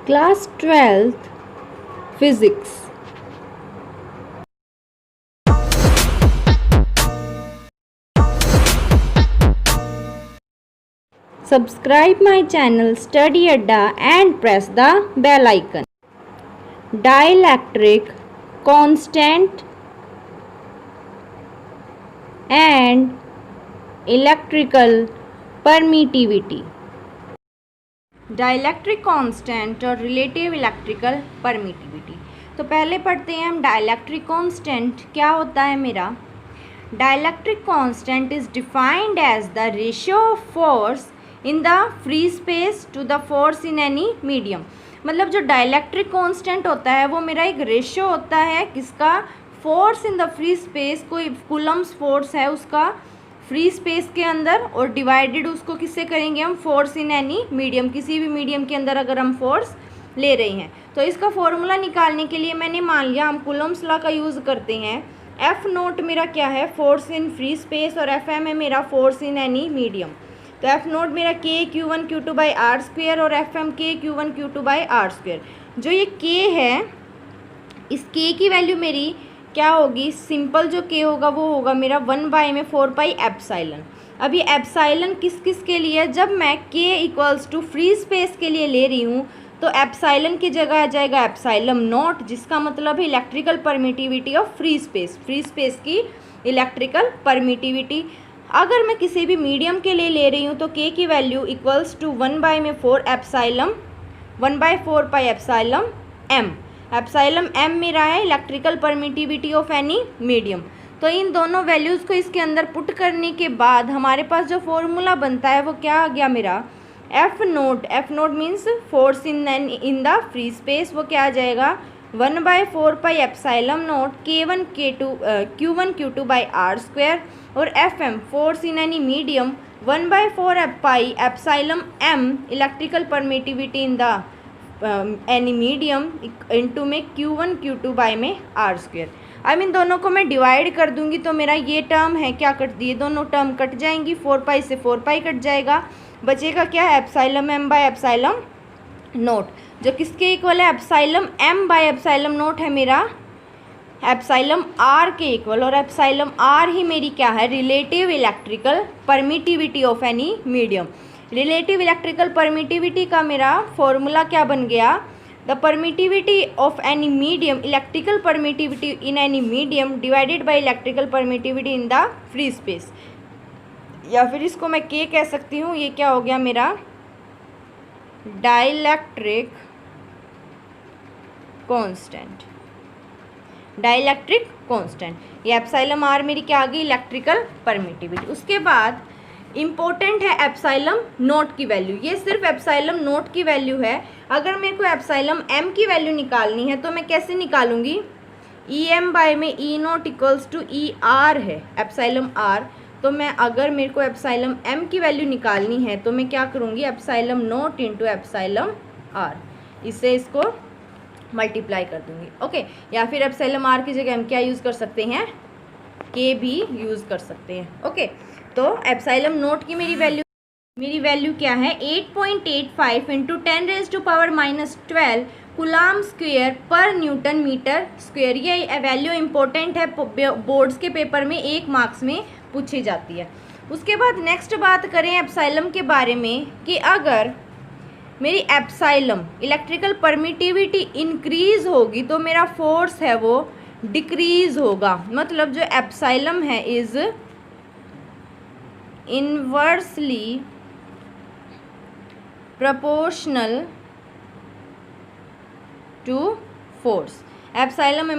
Class 12th Physics. Subscribe my channel Study Adda and press the bell icon. Dielectric constant and electrical permittivity. Dielectric constant और relative electrical permittivity. तो पहले पढ़ते हैं हम dielectric constant क्या होता है मेरा। Dielectric constant is defined as the ratio of force in the free space to the force in any medium. मतलब जो डाइलेक्ट्रिक कांस्टेंट होता है वो मेरा एक रेशियो होता है किसका, force in the free space, कोई कूलम्स फोर्स है उसका फ्री स्पेस के अंदर, और डिवाइडेड उसको किससे करेंगे हम, फोर्स इन एनी मीडियम, किसी भी मीडियम के अंदर अगर हम फोर्स ले रहे हैं। तो इसका फॉर्मूला निकालने के लिए मैंने मान लिया हम कूलम्स लॉ का यूज़ करते हैं। एफ नोट मेरा क्या है, फोर्स इन फ्री स्पेस, और एफ एम है मेरा फोर्स इन एनी मीडियम। तो एफ नोट मेरा K Q one Q two by R square और F M K Q one Q two by R square. जो ये के है, इस के की वैल्यू मेरी क्या होगी, सिंपल जो के होगा वो होगा मेरा 1/4 एप्साइलन। अब ये एप्साइलन किस किस के लिए, जब मैं के इक्वल्स टू फ्री स्पेस के लिए ले रही हूँ तो एप्साइलन की जगह आ जाएगा एप्साइलम नॉट, जिसका मतलब है electrical permittivity of free space, free space की इलेक्ट्रिकल परमिटिविटी। अगर मैं किसी भी मीडियम के लिए ले रही हूँ तो के की value equals to 1/4 epsilon 1/4 pi epsilon M. Epsilon M मेरा है electrical permittivity of any medium. तो इन दोनों वैल्यूज़ को इसके अंदर पुट करने के बाद हमारे पास जो फॉर्मूला बनता है वो क्या आ गया मेरा, F naught means force in the free space, वो क्या आ जाएगा 1/4 pi epsilon naught Q1 Q2 by r square, और F M force in any medium 1/4 pi epsilon M electrical permittivity in the any medium into में Q1 Q2 by में are square. अब इन दोनों को मैं डिवाइड कर दूंगी तो मेरा ये टर्म है क्या कट दिए, दोनों टर्म कट जाएंगी, 4 से 4 कट जाएगा, बचेगा क्या है epsilon M by epsilon naught, जो किसके इक्वल है, epsilon M by epsilon naught है मेरा एप्साइलम आर के इक्वल, और एप्साइलम आर ही मेरी क्या है, relative electrical permittivity of any medium. Relative electrical permittivity का मेरा फॉर्मूला क्या बन गया, the permittivity of any medium, electrical permittivity in any medium divided by electrical permittivity in the free space, या फिर इसको मैं के कह सकती हूँ। ये क्या हो गया मेरा डाइलेक्ट्रिक कांस्टेंट, डाइलेक्ट्रिक कांस्टेंट, ये एप्साइलम आर मेरी क्या आ गई, इलेक्ट्रिकल परमिटिविटी। उसके बाद इम्पोर्टेंट है एप्साइलम नोट की वैल्यू, ये सिर्फ एप्साइलम नोट की वैल्यू है। अगर मेरे को एप्साइलम एम की वैल्यू निकालनी है तो मैं कैसे निकालूंगी, ई एम बाय में E naught equals to E R है एप्साइलम आर। तो मैं अगर मेरे को एप्साइलम एम की वैल्यू निकालनी है तो मैं क्या करूँगी, epsilon naught into epsilon R, इससे इसको मल्टीप्लाई कर दूँगी। ओके, या फिर एप्साइलम आर की जगह हम क्या यूज़ कर सकते हैं, के भी यूज़ कर सकते हैं। ओके, तो एप्साइलम नोट की मेरी वैल्यू क्या है, 8.85 इंटू 10⁻⁻12 कूलाम स्क्वेयर पर न्यूटन मीटर स्क्वेयर। ये वैल्यू इंपॉर्टेंट है, बोर्ड्स के पेपर में 1 मार्क्स में पूछी जाती है। उसके बाद नेक्स्ट बात करें एप्साइलम के बारे में कि अगर मेरी एप्साइलम इलेक्ट्रिकल परमिटिविटी इंक्रीज होगी तो मेरा फोर्स है वो डिक्रीज होगा। मतलब जो एप्साइलम है is inversely proportional to force. Epsilon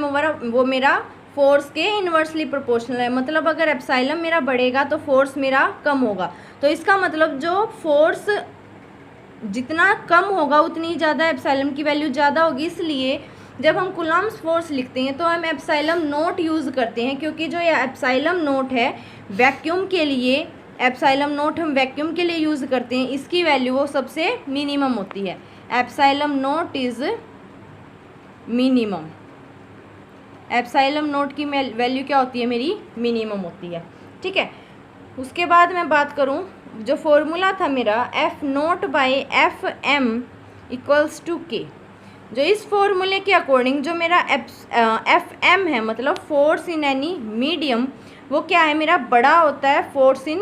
वो मेरा फोर्स के इनवर्सली प्रोपोर्शनल है, मतलब अगर एप्साइलम मेरा बढ़ेगा तो फोर्स मेरा कम होगा। तो इसका मतलब जो फोर्स जितना कम होगा उतनी ज़्यादा एप्साइलम की वैल्यू ज़्यादा होगी। इसलिए जब हम कूलम्स फोर्स लिखते हैं तो हम एप्साइलम नोट यूज़ करते हैं, क्योंकि जो ये एप्साइलम नोट है वैक्यूम के लिए, एप्साइलम नोट हम वैक्यूम के लिए यूज़ करते हैं, इसकी वैल्यू वो सबसे मिनिमम होती है। Epsilon note is minimum, epsilon note की वैल्यू क्या होती है मेरी, मिनिमम होती है। ठीक है, उसके बाद मैं बात करूं जो फॉर्मूला था मेरा F naught by F M equals to K. जो इस फॉर्मूले के अकॉर्डिंग जो मेरा एफ एम है, मतलब फोर्स इन एनी मीडियम, वो क्या है मेरा बड़ा होता है फोर्स इन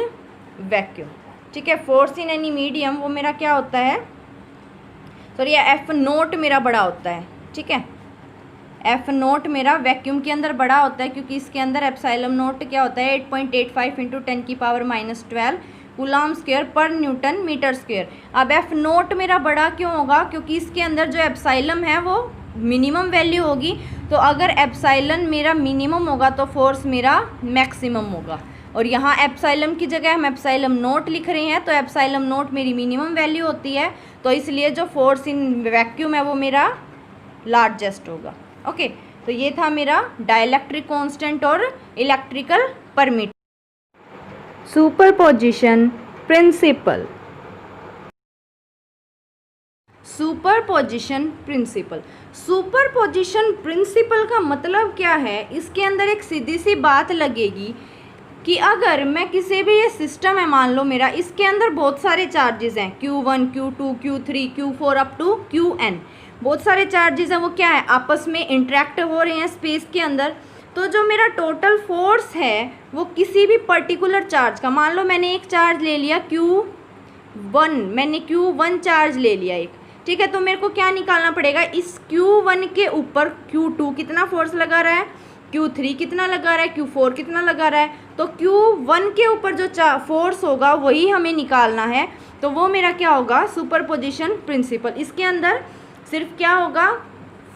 वैक्यूम। ठीक है, फोर्स इन एनी मीडियम वो मेरा क्या होता है, सॉरी एफ नोट मेरा बड़ा होता है। ठीक है, एफ नोट मेरा वैक्यूम के अंदर बड़ा होता है, क्योंकि इसके अंदर एप्सिलॉन नोट क्या होता है 8.85 इंटू 10⁻⁻12 कूलम स्क्वायर पर न्यूटन मीटर स्क्वायर। अब एफ नोट मेरा बड़ा क्यों होगा, क्योंकि इसके अंदर जो एप्सिलॉन है वो मिनिमम वैल्यू होगी। तो अगर एप्सिलॉन मेरा मिनिमम होगा तो फोर्स मेरा मैक्सिमम होगा, और यहाँ एप्सिलॉन की जगह हम एप्सिलॉन नोट लिख रहे हैं, तो एप्सिलॉन नोट मेरी मिनिमम वैल्यू होती है, तो इसलिए जो फोर्स इन वैक्यूम है वो मेरा लार्जेस्ट होगा। ओके, तो ये था मेरा डाइलेक्ट्रिक कांस्टेंट और electrical permit. Superposition principle. Superposition principle, superposition principle का मतलब क्या है, इसके अंदर एक सीधी सी बात लगेगी कि अगर मैं किसी भी ये सिस्टम है, मान लो मेरा इसके अंदर बहुत सारे चार्जेस हैं Q1 Q2 Q3 Q4 up to Qn, बहुत सारे चार्जेस हैं, वो क्या है आपस में इंटरेक्ट हो रहे हैं स्पेस के अंदर। तो जो मेरा टोटल फोर्स है वो किसी भी पर्टिकुलर चार्ज का, मान लो मैंने एक चार्ज ले लिया Q1, मैंने Q1 चार्ज ले लिया एक, ठीक है, तो मेरे को क्या निकालना पड़ेगा, इस Q1 के ऊपर Q2 कितना फोर्स लगा रहा है, Q3 कितना लगा रहा है, Q4 कितना लगा रहा है, तो Q1 के ऊपर जो फोर्स होगा वही हमें निकालना है। तो वो मेरा क्या होगा, सुपरपोजिशन प्रिंसिपल। इसके अंदर सिर्फ क्या होगा,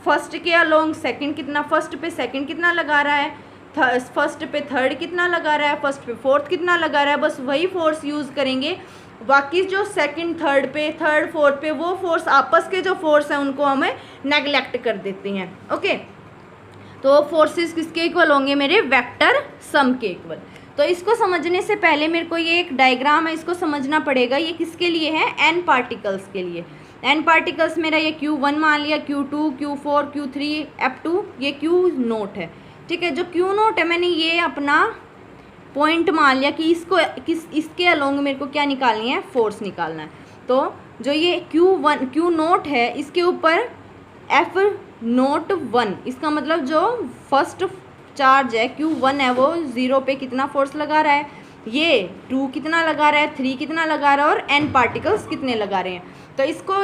फर्स्ट के अलोंग सेकंड कितना, फर्स्ट पे सेकंड कितना लगा रहा है, फर्स्ट पे थर्ड कितना लगा रहा है, फर्स्ट पे फोर्थ कितना लगा रहा है, बस वही फोर्स यूज़ करेंगे। बाकी जो सेकंड थर्ड पे, थर्ड फोर्थ पे, वो फोर्स आपस के जो फोर्स हैं उनको हमें नेगलेक्ट कर देते हैं। ओके, तो फोर्सेस किसके इक्वल होंगे, मेरे वेक्टर सम के इक्वल। तो इसको समझने से पहले मेरे को ये एक डायग्राम है, इसको समझना पड़ेगा। ये किसके लिए है, एन पार्टिकल्स के लिए। एन पार्टिकल्स मेरा ये Q1 मान लिया, Q2 Q4 Q3 up to ये Q नोट है। ठीक है, जो Q नोट है मैंने ये अपना पॉइंट मान लिया कि इसके अलोंग मेरे को क्या निकालनी है, फोर्स निकालना है। तो जो ये Q नोट है इसके ऊपर F नोट 1, इसका मतलब जो फर्स्ट चार्ज है Q1 है वो 0 पे कितना फोर्स लगा रहा है, ये 2 कितना लगा रहा है, 3 कितना लगा रहा है, और n पार्टिकल्स कितने लगा रहे हैं। तो इसको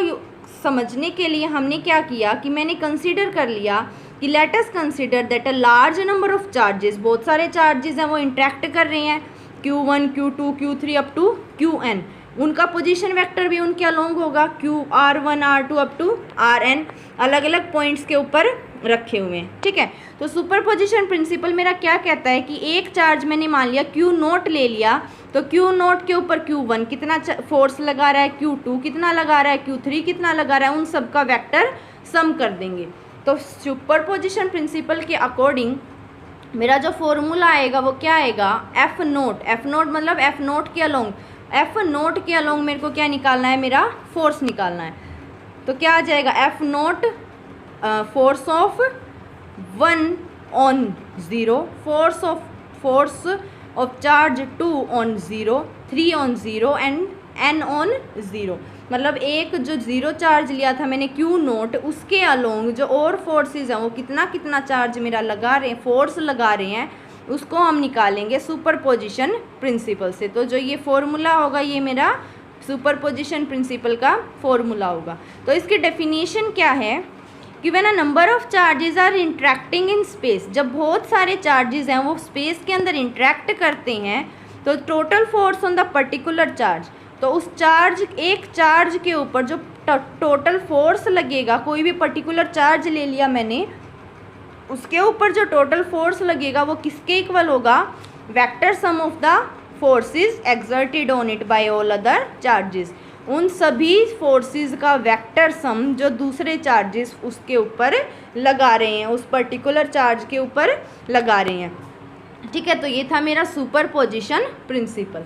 समझने के लिए हमने क्या किया कि मैंने कंसीडर कर लिया कि let us consider that a large number of charges, बहुत सारे चार्जेस हैं वो इंटरेक्ट कर रहे हैं Q1 Q2 Q3 up to Qn, उनका पोजीशन वेक्टर भी उनके अलोंग होगा QR1 R2 up to Rn, अलग अलग पॉइंट्स के ऊपर रखे हुए हैं। ठीक है, तो सुपरपोजिशन प्रिंसिपल मेरा क्या कहता है कि एक चार्ज मैंने मान लिया Q नोट ले लिया, तो Q नोट के ऊपर Q1 कितना फोर्स लगा रहा है, Q2 कितना लगा रहा है, Q3 कितना लगा रहा है, उन सब का वेक्टर सम कर देंगे। तो सुपरपोजिशन प्रिंसिपल के अकॉर्डिंग मेरा जो फॉर्मूला आएगा वो क्या आएगा, F नोट मतलब F नोट के अलोंग, F नोट के अलोंग मेरे को क्या निकालना है, मेरा फोर्स निकालना है। तो क्या आ जाएगा, F note force of 1 on 0, force of charge 2 on 0, 3 on 0 and n on 0। मतलब एक जो 0 चार्ज लिया था मैंने Q नोट, उसके अलोंग जो और फोर्सेस हैं वो कितना कितना चार्ज मेरा लगा रहे हैं, फोर्स लगा रहे हैं, उसको हम निकालेंगे सुपरपोजिशन प्रिंसिपल से। तो जो ये फॉर्मूला होगा ये मेरा सुपरपोजिशन प्रिंसिपल का फॉर्मूला होगा। तो इसकी डेफिनेशन क्या है कि when a number of charges are interacting in space, जब बहुत सारे चार्जेस हैं वो स्पेस के अंदर इंटरेक्ट करते हैं, तो total force on the particular charge, तो उस एक चार्ज के ऊपर जो टोटल फोर्स लगेगा, कोई भी पर्टिकुलर चार्ज ले लिया मैंने, उसके ऊपर जो टोटल फोर्स लगेगा वो किसके इक्वल होगा, vector sum of the forces exerted on it by all other charges, उन सभी फोर्सेस का वेक्टर सम जो दूसरे चार्जेस उसके ऊपर लगा रहे हैं, उस पर्टिकुलर चार्ज के ऊपर लगा रहे हैं। ठीक है, तो ये था मेरा सुपरपोजिशन प्रिंसिपल।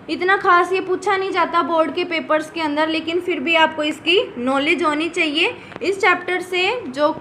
इतना खास ये पूछा नहीं जाता बोर्ड के पेपर्स के अंदर, लेकिन फिर भी आपको इसकी नॉलेज होनी चाहिए। इस चैप्टर से जो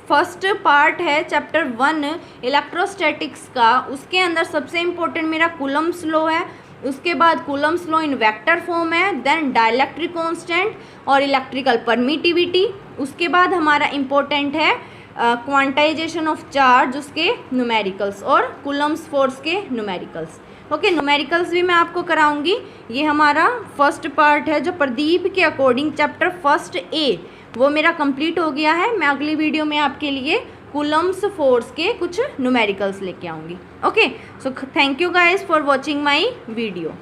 फर्स्ट पार्ट है चैप्टर 1 इलेक्ट्रोस्टैटिक्स का, उसके अंदर सबसे इम्पोर्टेंट मेरा कूलम्स लॉ है, उसके बाद Coulomb's law in vector form है, देन डाइलेक्ट्रिक कांस्टेंट और इलेक्ट्रिकल परमिटिविटी। उसके बाद हमारा इम्पोर्टेंट है क्वांटाइजेशन ऑफ चार्ज, उसके न्यूमेरिकल्स और कूलम्स फोर्स के न्यूमेरिकल्स। ओके, न्यूमेरिकल्स भी मैं आपको कराऊंगी। ये हमारा फर्स्ट पार्ट है जो प्रदीप के अकॉर्डिंग चैप्टर फर्स्ट ए वो मेरा कंप्लीट हो गया है। मैं अगली वीडियो में आपके लिए कूलम्स फोर्स के कुछ न्यूमेरिकल्स लेके आऊँगी। Okay, so thank you guys for watching my video.